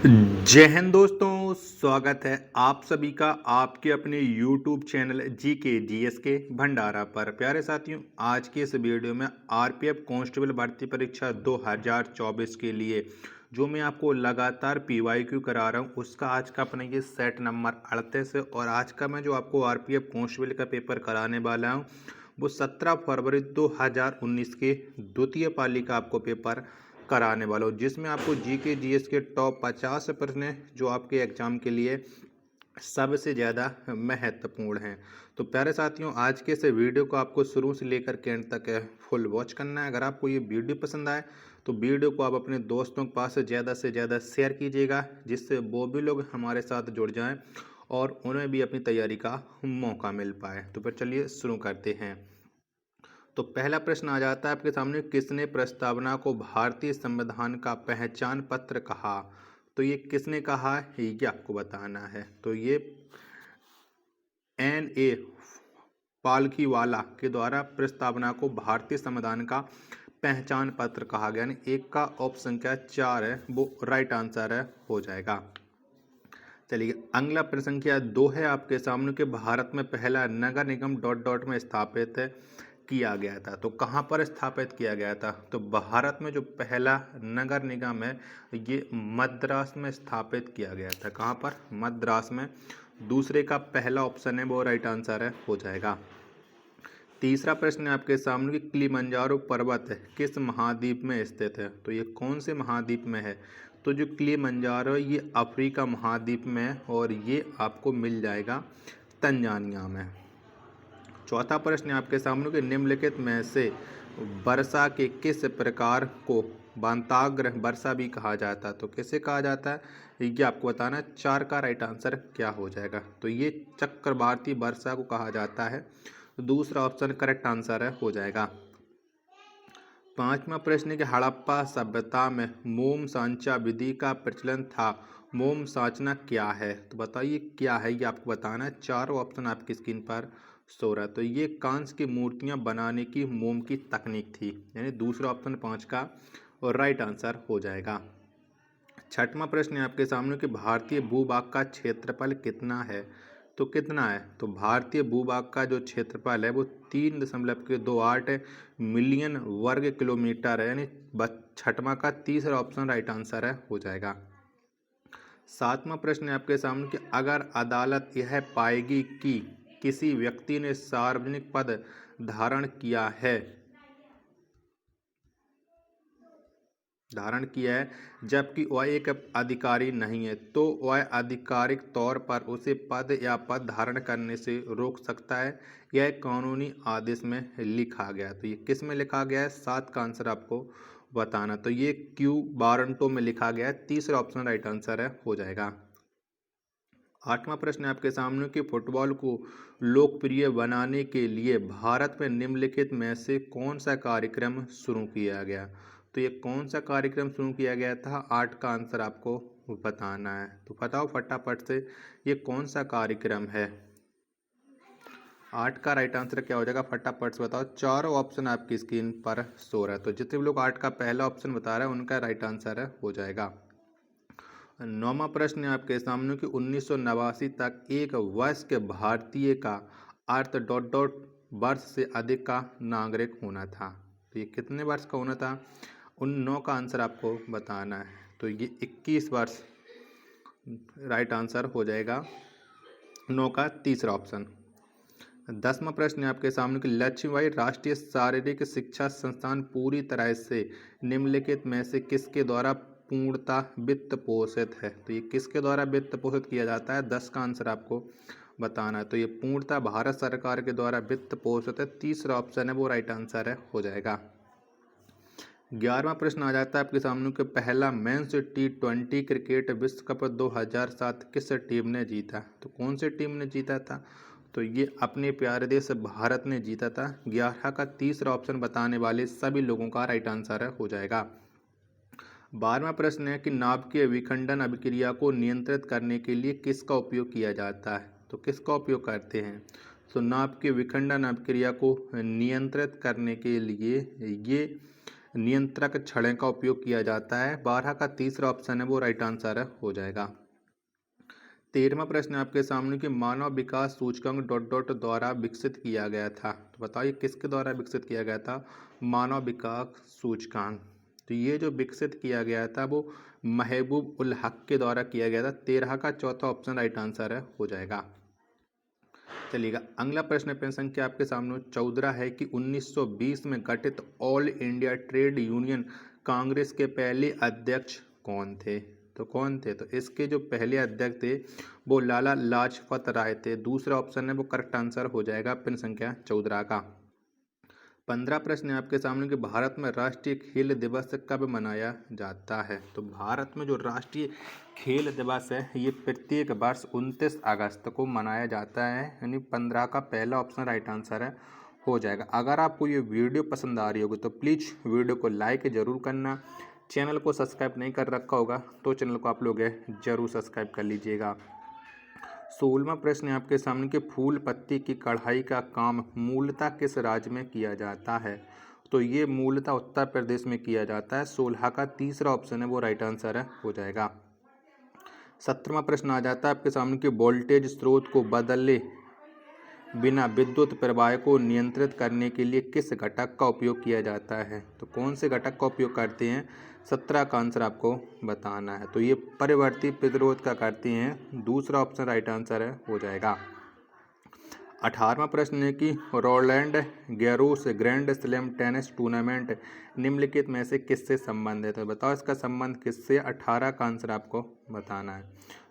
जय हिंद दोस्तों, स्वागत है आप सभी का आपके अपने YouTube चैनल जी के जी एस के भंडारा पर। प्यारे साथियों, आज के इस वीडियो में आरपीएफ कांस्टेबल भर्ती परीक्षा 2024 के लिए जो मैं आपको लगातार पीवाईक्यू करा रहा हूं, उसका आज का अपना ये सेट नंबर 38 है। और आज का मैं जो आपको आरपीएफ कांस्टेबल का पेपर कराने वाला हूँ वो 17 फरवरी 2019 के द्वितीय पाली का आपको पेपर कराने वाला हूँ, जिसमें आपको जीके जीएस के टॉप 50 प्रश्न जो आपके एग्जाम के लिए सबसे ज़्यादा महत्वपूर्ण हैं। तो प्यारे साथियों, आज के इस वीडियो को आपको शुरू से लेकर के एंड तक फुल वॉच करना है। अगर आपको ये वीडियो पसंद आए तो वीडियो को आप अपने दोस्तों के पास से ज़्यादा शेयर कीजिएगा, जिससे वो भी लोग हमारे साथ जुड़ जाएं और उन्हें भी अपनी तैयारी का मौका मिल पाए। तो फिर चलिए शुरू करते हैं। तो पहला प्रश्न आ जाता है आपके सामने, किसने प्रस्तावना को भारतीय संविधान का पहचान पत्र कहा? तो ये किसने कहा है ये आपको बताना है। तो ये N.A. पालकीवाला के द्वारा प्रस्तावना को भारतीय संविधान का पहचान पत्र कहा गया। यानी एक का ऑप्शन क्या 4 है वो राइट आंसर है हो जाएगा। चलिए अगला प्रश्न संख्या 2 है आपके सामने के भारत में पहला नगर निगम डॉट डॉट में स्थापित किया गया था। तो कहाँ पर स्थापित किया गया था? तो भारत में जो पहला नगर निगम है ये मद्रास में स्थापित किया गया था। कहाँ पर? मद्रास में। दूसरे का पहला ऑप्शन है वो राइट आंसर है हो जाएगा। तीसरा प्रश्न है आपके सामने कि किलिमंजारो पर्वत किस महाद्वीप में स्थित है? तो ये कौन से महाद्वीप में है? तो जो किलिमंजारो ये अफ्रीका महाद्वीप में है और ये आपको मिल जाएगा तंजानिया में। चौथा प्रश्न है आपके सामने कि निम्नलिखित में से वर्षा के किस प्रकार को वाताग्र वर्षा भी कहा जाता है? तो किसे कहा जाता है ये आपको बताना है। 4 का राइट आंसर क्या हो जाएगा? तो ये चक्रवाती वर्षा को कहा जाता है। दूसरा ऑप्शन करेक्ट आंसर है हो जाएगा। पांचवा प्रश्न है कि हड़प्पा सभ्यता में मोम सांचा विधि का प्रचलन था। मोम सांचना क्या है? तो बताइए क्या है ये आपको बताना है। 4 ऑप्शन आपकी स्क्रीन पर सो रहा है। तो ये कांच की मूर्तियां बनाने की मोम की तकनीक थी। यानी दूसरा ऑप्शन 5 का और राइट आंसर हो जाएगा। छठवां प्रश्न है आपके सामने कि भारतीय भूभाग का क्षेत्रफल कितना है? तो कितना है? तो भारतीय भूभाग का जो क्षेत्रफल है वो 3.28 मिलियन वर्ग किलोमीटर है। यानी छठवां का तीसरा ऑप्शन राइट आंसर है हो जाएगा। सातवां प्रश्न है आपके सामने कि अगर अदालत यह पाएगी कि किसी व्यक्ति ने सार्वजनिक पद धारण किया है जबकि वह एक अधिकारी नहीं है, तो वह आधिकारिक तौर पर उसे पद या पद धारण करने से रोक सकता है। यह कानूनी आदेश में लिखा गया। तो ये किस में लिखा गया है? 7 का आंसर आपको बताना। तो ये क्यू वारंटो में लिखा गया है। तीसरा ऑप्शन राइट आंसर है हो जाएगा। आठवां प्रश्न है आपके सामने कि फुटबॉल को लोकप्रिय बनाने के लिए भारत में निम्नलिखित में से कौन सा कार्यक्रम शुरू किया गया? तो ये कौन सा कार्यक्रम शुरू किया गया था? 8 का आंसर आपको बताना है। तो बताओ फटाफट से ये कौन सा कार्यक्रम है? 8 का राइट आंसर क्या हो जाएगा? फटाफट से बताओ। चारों ऑप्शन आपकी स्क्रीन पर शो रहा है। तो जितने भी लोग 8 का पहला ऑप्शन बता रहे हैं उनका राइट आंसर है हो जाएगा। नौवां प्रश्न है आपके सामने कि 1989 तक एक वयस्क भारतीय का अर्थ डॉट डॉट वर्ष से अधिक का नागरिक होना था। तो ये कितने वर्ष का होना था? उन 9 का आंसर आपको बताना है। तो ये 21 वर्ष राइट आंसर हो जाएगा। 9 का तीसरा ऑप्शन। 10वां प्रश्न है आपके सामने कि लक्ष्मीबाई राष्ट्रीय शारीरिक शिक्षा संस्थान पूरी तरह से निम्नलिखित में से किसके द्वारा पूर्णतः वित्त पोषित है? तो ये किसके द्वारा वित्त पोषित किया जाता है? 10 का आंसर आपको बताना है। तो ये पूर्णतः भारत सरकार के द्वारा वित्त पोषित है। तीसरा ऑप्शन है वो राइट आंसर है हो जाएगा। 11वां प्रश्न आ जाता है आपके सामने कि पहला मेंस T20 क्रिकेट विश्व कप 2007 किस टीम ने जीता? तो कौन सी टीम ने जीता था? तो ये अपने प्यारे देश भारत ने जीता था। 11 का तीसरा ऑप्शन बताने वाले सभी लोगों का राइट आंसर है हो जाएगा। 12वां प्रश्न है कि नाभिकीय विखंडन अभिक्रिया को नियंत्रित करने के लिए किसका उपयोग किया जाता है? तो किसका उपयोग करते हैं? तो नाभिकीय विखंडन अभिक्रिया को नियंत्रित करने के लिए ये नियंत्रक छड़ें का उपयोग किया जाता है। 12 का तीसरा ऑप्शन है वो राइट आंसर है हो जाएगा। 13वां प्रश्न आपके सामने कि मानव विकास सूचकांक डॉट डॉट द्वारा विकसित किया गया था। तो बताइए किसके द्वारा विकसित किया गया था मानव विकास सूचकांक। तो ये जो विकसित किया गया था वो महबूब उल हक के द्वारा किया गया था। 13 का चौथा ऑप्शन राइट आंसर है हो जाएगा। चलिएगा अगला प्रश्न पेन संख्या आपके सामने 14 है कि 1920 में गठित all India trade union Congress के पहले अध्यक्ष कौन थे। तो कौन थे तो इसके जो पहले अध्यक्ष थे वो लाला लाजपत राय थे। दूसरा ऑप्शन है वो करेक्ट आंसर हो जाएगा पेन संख्या 14 का। 15 प्रश्न है आपके सामने कि भारत में राष्ट्रीय खेल दिवस कब मनाया जाता है। तो भारत में जो राष्ट्रीय खेल दिवस है ये प्रत्येक वर्ष 29 अगस्त को मनाया जाता है, यानी 15 का पहला ऑप्शन राइट आंसर है हो जाएगा। अगर आपको ये वीडियो पसंद आ रही होगी तो प्लीज़ वीडियो को लाइक जरूर करना। चैनल को सब्सक्राइब नहीं कर रखा होगा तो चैनल को आप लोग जरूर सब्सक्राइब कर लीजिएगा। 16वां प्रश्न है आपके सामने कि फूल पत्ती की कढ़ाई का काम मूलतः किस राज्य में किया जाता है। तो ये मूलतः उत्तर प्रदेश में किया जाता है। 16 का तीसरा ऑप्शन है वो राइट आंसर है हो जाएगा। 17वां प्रश्न आ जाता है आपके सामने कि वोल्टेज स्रोत को बदले बिना विद्युत प्रवाह को नियंत्रित करने के लिए किस घटक का उपयोग किया जाता है। तो कौन से घटक का उपयोग करते हैं 17 का आंसर आपको बताना है। तो ये परिवर्ती प्रतिरोध का करते हैं। दूसरा ऑप्शन राइट आंसर है हो जाएगा। 18वां प्रश्न है कि Rowland Garros grand slam tennis tournament निम्नलिखित में से किससे संबंधित है। बताओ इसका संबंध किससे। 18 का आंसर आपको बताना है।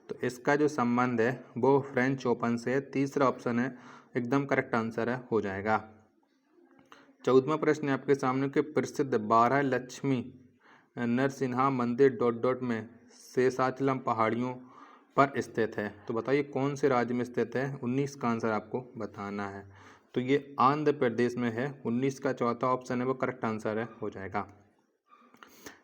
तो इसका जो संबंध है वो फ्रेंच ओपन से है। तीसरा ऑप्शन है एकदम करेक्ट आंसर है हो जाएगा। 14वां प्रश्न है आपके सामने के प्रसिद्ध 12 लक्ष्मी नरसिन्हा मंदिर डॉट डॉट में शेषाचलम पहाड़ियों पर स्थित है। तो बताइए कौन से राज्य में स्थित है। 19 का आंसर आपको बताना है। तो ये आंध्र प्रदेश में है। 19 का चौथा ऑप्शन है वो करेक्ट आंसर है हो जाएगा।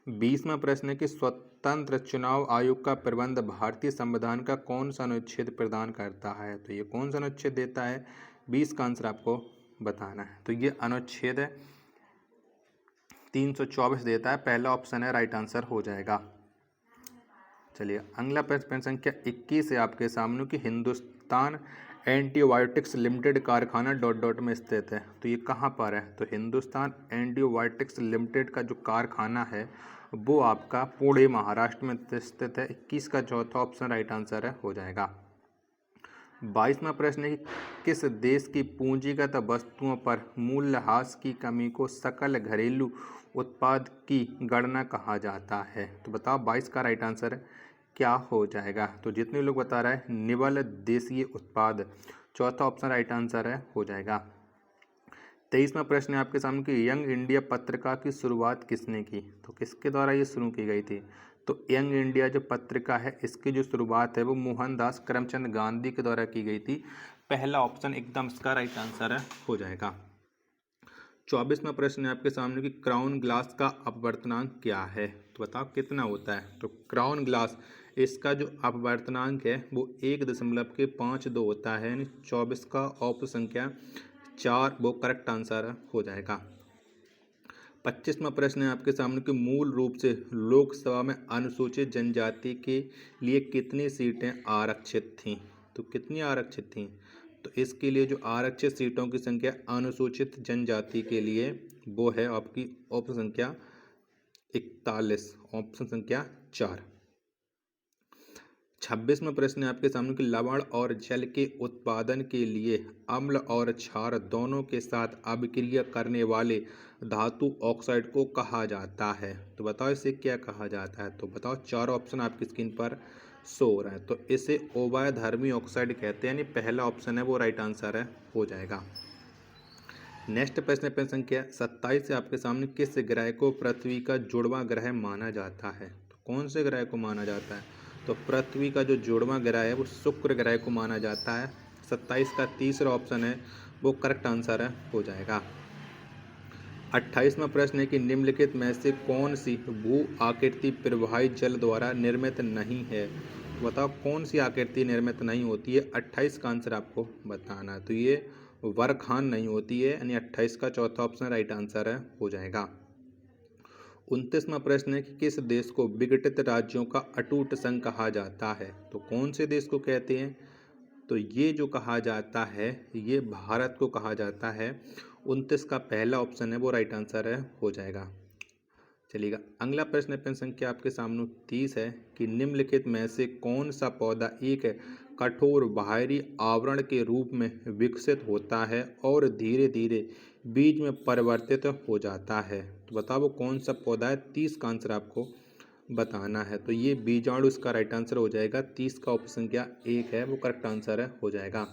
20वां प्रश्न है कि स्वतंत्र चुनाव आयोग का प्रबंध भारतीय संविधान का कौन सा अनुच्छेद प्रदान करता है। तो ये कौन सा अनुच्छेद देता है। 20 का आंसर आपको बताना है। तो ये अनुच्छेद 324 देता है। पहला ऑप्शन है राइट आंसर हो जाएगा। चलिए अगला प्रश्न संख्या 21 है आपके सामने कि हिंदुस्तान एंटीबायोटिक्स लिमिटेड कारखाना डॉट डॉट में स्थित है। तो ये कहाँ पर है। तो हिंदुस्तान एंटीबायोटिक्स लिमिटेड का जो कारखाना है वो आपका पुणे महाराष्ट्र में स्थित है। 21 का चौथा ऑप्शन राइट आंसर है हो जाएगा। 22वां प्रश्न है कि किस देश की पूंजीगत वस्तुओं पर मूल्यह्रास की कमी को सकल घरेलू उत्पाद की गणना कहा जाता है। तो बताओ 22 का राइट आंसर क्या हो जाएगा। तो जितने लोग बता रहे हैं निवल देशीय उत्पाद। चौथा ऑप्शन राइट आंसर है हो जाएगा। 23वां प्रश्न है आपके सामने कि यंग इंडिया पत्रिका की शुरुआत किसने की। तो किसके द्वारा ये शुरू की गई थी। तो यंग इंडिया जो पत्रिका है इसकी जो शुरुआत है वो मोहनदास करमचंद गांधी के द्वारा की गई थी। पहला ऑप्शन एकदम इसका राइट आंसर है हो जाएगा। 24वां प्रश्न है आपके सामने कि क्राउन ग्लास का अपवर्तनांक क्या है। तो बताओ कितना होता है। तो क्राउन ग्लास इसका जो अपवर्तनांक है वो 1.52 होता है, यानी 24 का ऑप्शन संख्या 4 वो करेक्ट आंसर हो जाएगा। 25वां प्रश्न है आपके सामने कि मूल रूप से लोकसभा में अनुसूचित जनजाति के लिए कितनी सीटें आरक्षित थीं। तो कितनी आरक्षित थीं। तो इसके लिए जो आरक्षित सीटों की संख्या अनुसूचित जनजाति के लिए वो है आपकी ऑप्शन संख्या 41 ऑप्शन संख्या 4। 26वां प्रश्न है आपके सामने कि लवण और जल के उत्पादन के लिए अम्ल और क्षार दोनों के साथ अभिक्रिया करने वाले धातु ऑक्साइड को कहा जाता है। तो बताओ इसे क्या कहा जाता है। तो बताओ चार ऑप्शन आपकी स्क्रीन पर शो हो रहा है। तो इसे उभयधर्मी ऑक्साइड कहते हैं, यानी पहला ऑप्शन है वो राइट आंसर है हो जाएगा। नेक्स्ट प्रश्न पे संख्या 27 से आपके सामने किस ग्रह को पृथ्वी का जुड़वां ग्रह माना जाता है। तो कौन से ग्रह को माना जाता है। तो पृथ्वी का जो जुड़वां ग्रह है वो शुक्र ग्रह को माना जाता है। 27 का तीसरा ऑप्शन है वो करेक्ट आंसर है हो जाएगा। 28वां प्रश्न है कि निम्नलिखित में से कौन सी भू आकृति प्रवाहित जल द्वारा निर्मित नहीं है। तो बताओ कौन सी आकृति निर्मित नहीं होती है। 28 का आंसर आपको बताना है। तो ये वर्खान नहीं होती है, यानी 28 का चौथा ऑप्शन राइट आंसर है हो जाएगा। 29वां प्रश्न है कि किस देश को विघटित राज्यों का अटूट संघ कहा जाता है? तो कौन से देश को कहते हैं? तो ये जो कहा जाता है ये भारत को कहा जाता है। 29 का पहला ऑप्शन है वो राइट आंसर है, हो जाएगा। चलिएगा, अगला प्रश्न है, प्रश्न संख्या आपके सामने 30 है कि निम्नलिखित में से कौन सा पौधा एक कठोर बाहरी आवरण के रूप में विकसित होता है और धीरे धीरे बीज में परिवर्तित हो जाता है? तो बताओ वो कौन सा पौधा है? 30 का आंसर आपको बताना है। तो ये बीजाणु इसका राइट आंसर हो जाएगा। 30 का ऑप्शन क्या एक है वो करेक्ट आंसर है, हो जाएगा।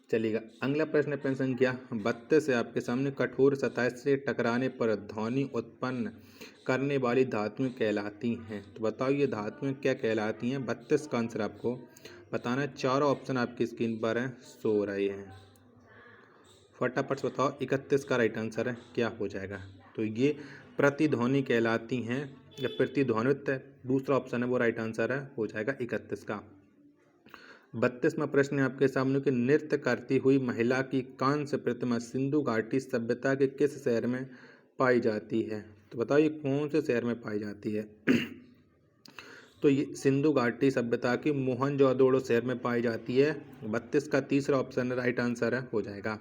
चलिएगा, अगला प्रश्न है प्रश्न संख्या 32 है आपके सामने। कठोर सतह से टकराने पर ध्वनि उत्पन्न करने वाली धातुएं कहलाती हैं? तो बताओ ये धातुएं क्या कहलाती हैं? 32 का आंसर आपको बताना है। चारों ऑप्शन आपकी स्क्रीन पर हैं, सो रहे हैं, फटाफट से बताओ। 31 का राइट आंसर है, क्या हो जाएगा? तो ये प्रतिध्वनि कहलाती हैं या प्रतिध्वनित, दूसरा ऑप्शन है वो राइट आंसर है, हो जाएगा 31 का। 32वां प्रश्न है आपके सामने कि नृत्य करती हुई महिला की कांस्य प्रतिमा सिंधु घाटी सभ्यता के किस शहर में पाई जाती है? तो बताओ ये कौन से शहर में पाई जाती है? तो ये सिंधु घाटी सभ्यता की मोहनजोदड़ो शहर में पाई जाती है। 32 का तीसरा ऑप्शन राइट आंसर है, हो जाएगा।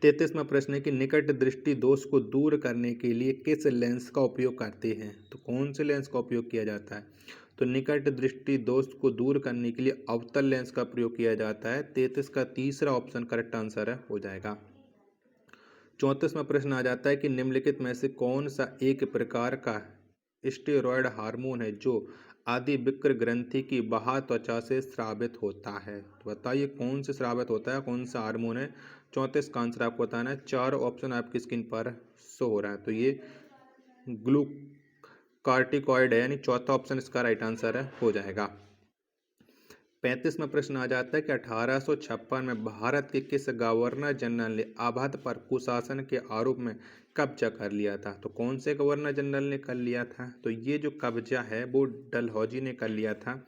33वां प्रश्न है कि निकट दृष्टि दोष को दूर करने के लिए किस लेंस का उपयोग करते हैं? तो कौन से लेंस का उपयोग किया जाता है? तो निकट दृष्टि दोष को दूर करने के लिए अवतल लेंस का प्रयोग किया जाता है। 33 का तीसरा ऑप्शन करेक्ट आंसर है, हो जाएगा। 34वां प्रश्न आ जाता है कि निम्नलिखित में से कौन सा एक प्रकार का स्टेरॉयड हार्मोन है जो आदिवृक्क ग्रंथि की बाह्य त्वचा से स्रावित होता है? तो बताइए कौन से स्रावित होता है, कौन सा हार्मोन है? 34 का आंसर आपको बताना है। चार ऑप्शन आपकी स्क्रीन पर शो हो रहा है। तो ये ग्लूकार्टिकॉइड है, यानी चौथा ऑप्शन इसका राइट आंसर है, हो जाएगा। 35वां प्रश्न आ जाता है कि 1856 में भारत के किस गवर्नर जनरल ने अवध पर कुशासन के आरोप में कब्जा कर लिया था? तो कौन से गवर्नर जनरल ने कर लिया था? तो ये जो कब्जा है वो डलहौजी ने कर लिया था।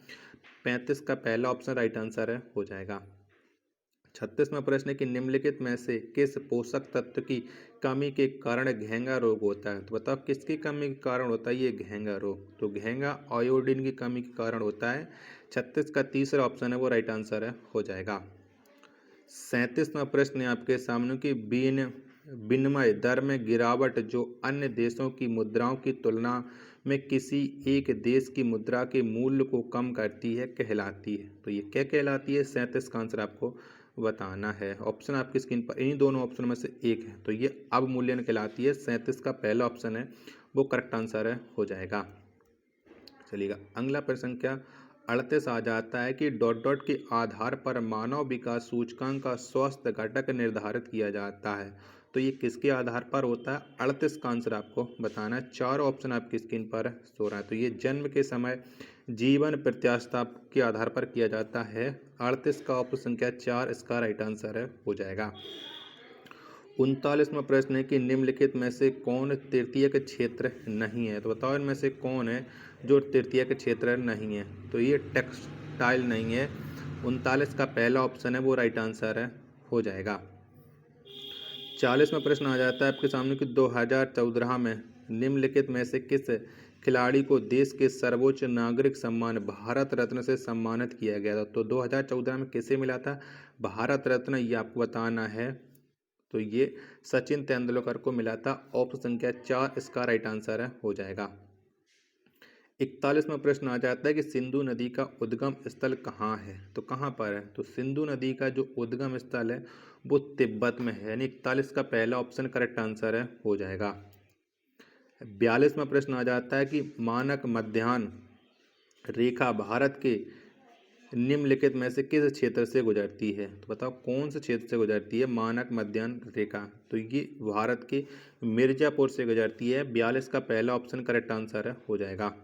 35 का पहला ऑप्शन राइट आंसर है, हो जाएगा। 36वां प्रश्न है कि निम्नलिखित में से किस पोषक तत्व की कमी के कारण घेंगा रोग होता है? तो बताओ किसकी कमी के कारण होता है ये घेंगा रोग? तो घेंगा आयोडीन की कमी के कारण होता है। 36 का तीसरा ऑप्शन है वो राइट आंसर है, हो जाएगा। 37वां प्रश्न है आपके सामने कि विनिमय दर में गिरावट जो अन्य देशों की मुद्राओं की तुलना में किसी एक देश की मुद्रा के मूल्य को कम करती है कहलाती है? तो ये क्या कहलाती है? 37 का आंसर आपको बताना है। ऑप्शन आपकी स्क्रीन पर इन्हीं दोनों ऑप्शन में से एक है, तो ये अवमूल्यन कहलाती है। 37 का पहला ऑप्शन है वो करेक्ट आंसर है, हो जाएगा। चलिएगा, अगला प्रश्न संख्या 38 आ जाता है कि डॉट डॉट के आधार पर मानव विकास सूचकांक का स्वास्थ्य घटक निर्धारित किया जाता है? तो ये किसके आधार पर होता है? 38 का आंसर आपको बताना है। चार ऑप्शन आपकी स्क्रीन पर सो रहा है। तो ये जन्म के समय जीवन प्रत्याशा के आधार पर किया जाता है। 38 का ऑप्शन संख्या 4 इसका राइट आंसर है, हो जाएगा। 39वां प्रश्न है कि निम्नलिखित में से कौन तृतीयक क्षेत्र नहीं है? तो बताओ इनमें से कौन है जो तृतीयक क्षेत्र नहीं है? तो ये टेक्सटाइल नहीं है। 39 का पहला ऑप्शन है वो राइट आंसर है, हो जाएगा। 40वां प्रश्न आ जाता है आपके सामने कि 2014 में निम्नलिखित में से किस खिलाड़ी को देश के सर्वोच्च नागरिक सम्मान भारत रत्न से सम्मानित किया गया था? तो 2014 में किसे मिला था भारत रत्न, ये आपको बताना है। तो ये सचिन तेंदुलकर को मिला था। ऑप्शन संख्या 4 इसका राइट आंसर है, हो जाएगा। 41वां प्रश्न आ जाता है कि सिंधु नदी का उद्गम स्थल कहाँ है? तो कहाँ पर है? तो सिंधु नदी का जो उद्गम स्थल है वो तिब्बत में है, यानी 41 का पहला ऑप्शन करेक्ट आंसर है, हो जाएगा। 42वां प्रश्न आ जाता है कि मानक मध्याह्न रेखा भारत के निम्नलिखित में से किस क्षेत्र से गुजरती है? तो बताओ कौन से क्षेत्र से गुजरती है मानक मध्याह्न रेखा? तो ये भारत के मिर्जापुर से गुजरती है। 42 का पहला ऑप्शन करेक्ट आंसर है, हो जाएगा।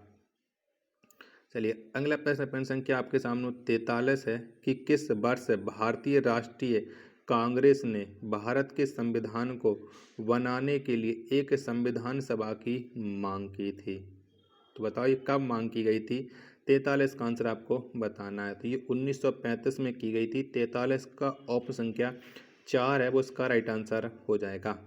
चलिए, अगला प्रश्न संख्या आपके सामने 43 है कि किस वर्ष भारतीय राष्ट्रीय कांग्रेस ने भारत के संविधान को बनाने के लिए एक संविधान सभा की मांग की थी? तो बताओ ये कब मांग की गई थी? 43 का आंसर आपको बताना है। तो ये 1935 में की गई थी। 43 का ऑप्शन संख्या 4 है वो इसका राइट आंसर हो जाएगा।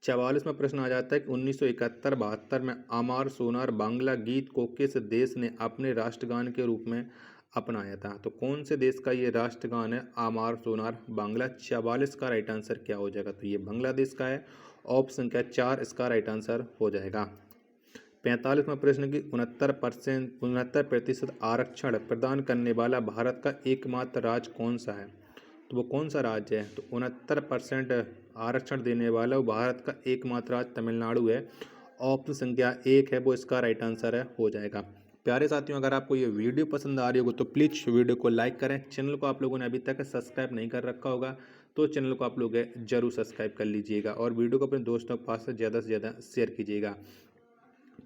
44वां प्रश्न आ जाता है कि 1971-72 में अमार सोनार बांग्ला गीत को किस देश ने अपने राष्ट्रगान के रूप में अपनाया था? तो कौन से देश का ये राष्ट्रगान है आमार सोनार बांग्ला? 44 का राइट आंसर क्या हो जाएगा? तो ये बांग्लादेश का है। ऑप्शन क्या 4 इसका राइट आंसर हो जाएगा। 45वां प्रश्न की 69% आरक्षण प्रदान करने वाला भारत का एकमात्र राज्य कौन सा है? तो वो कौन सा राज्य है? तो 69% आरक्षण देने वाला वो भारत का एकमात्र राज्य तमिलनाडु है। ऑप्शन संख्या 1 है वो इसका राइट आंसर है हो जाएगा। प्यारे साथियों, अगर आपको ये वीडियो पसंद आ रही होगी तो प्लीज़ वीडियो को लाइक करें। चैनल को आप लोगों ने अभी तक सब्सक्राइब नहीं कर रखा होगा तो चैनल को आप लोग जरूर सब्सक्राइब कर लीजिएगा और वीडियो को अपने दोस्तों के पास से ज़्यादा शेयर कीजिएगा।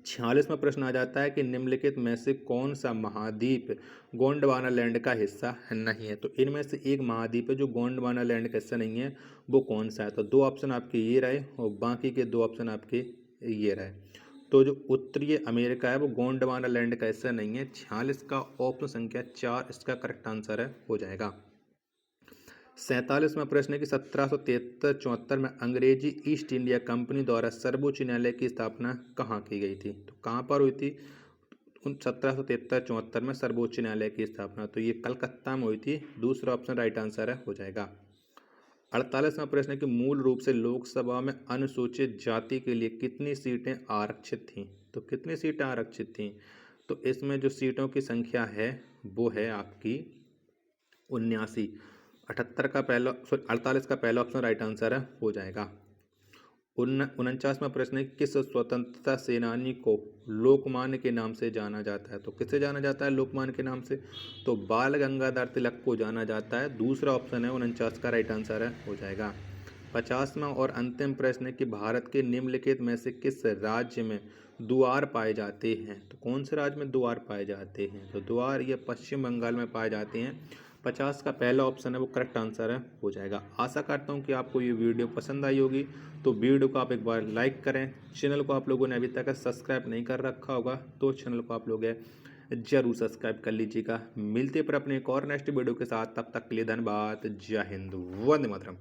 46वां प्रश्न आ जाता है कि निम्नलिखित में से कौन सा महाद्वीप गोंडवाना लैंड का हिस्सा नहीं है? तो इनमें से एक महाद्वीप है जो गोंडवाना लैंड का हिस्सा नहीं है, वो कौन सा है? तो दो ऑप्शन आपके ये रहे और बाकी के दो ऑप्शन आपके ये रहे। तो जो उत्तरी अमेरिका है वो गोंडवाना लैंड का हिस्सा नहीं है। 46 का ऑप्शन संख्या 4 इसका करेक्ट आंसर है हो जाएगा। 47वां प्रश्न है कि 1773-74 में अंग्रेजी ईस्ट इंडिया कंपनी द्वारा सर्वोच्च न्यायालय की स्थापना कहाँ की गई थी? तो कहाँ पर हुई थी 1773-74 में सर्वोच्च न्यायालय की स्थापना? तो ये कलकत्ता में हुई थी। दूसरा ऑप्शन राइट आंसर है हो जाएगा। 48वां प्रश्न है कि मूल रूप से लोकसभा में अनुसूचित जाति के लिए कितनी सीटें आरक्षित थीं? तो कितनी सीटें आरक्षित थीं? तो इसमें जो सीटों की संख्या है वो है आपकी 79। 48 का पहला ऑप्शन राइट आंसर है हो जाएगा। 49वां प्रश्न है किस स्वतंत्रता सेनानी को लोकमान्य के नाम से जाना जाता है? तो किसे जाना जाता है लोकमान्य के नाम से? तो बाल गंगाधर तिलक को जाना जाता है। दूसरा ऑप्शन है 49 का राइट आंसर है हो जाएगा। 50वां और अंतिम प्रश्न है कि भारत के निम्नलिखित में से किस राज्य में द्वार पाए जाते हैं? तो कौन से राज्य में द्वार पाए जाते हैं? तो द्वार ये पश्चिम बंगाल में पाए जाते हैं। 50 का पहला ऑप्शन है वो करेक्ट आंसर है हो जाएगा। आशा करता हूँ कि आपको ये वीडियो पसंद आई होगी, तो वीडियो को आप एक बार लाइक करें। चैनल को आप लोगों ने अभी तक सब्सक्राइब नहीं कर रखा होगा तो चैनल को आप लोग जरूर सब्सक्राइब कर लीजिएगा। मिलते पर अपने एक और नेक्स्ट वीडियो के साथ, तब तक के लिए धन्यवाद। जय हिंद, वंदे मातरम।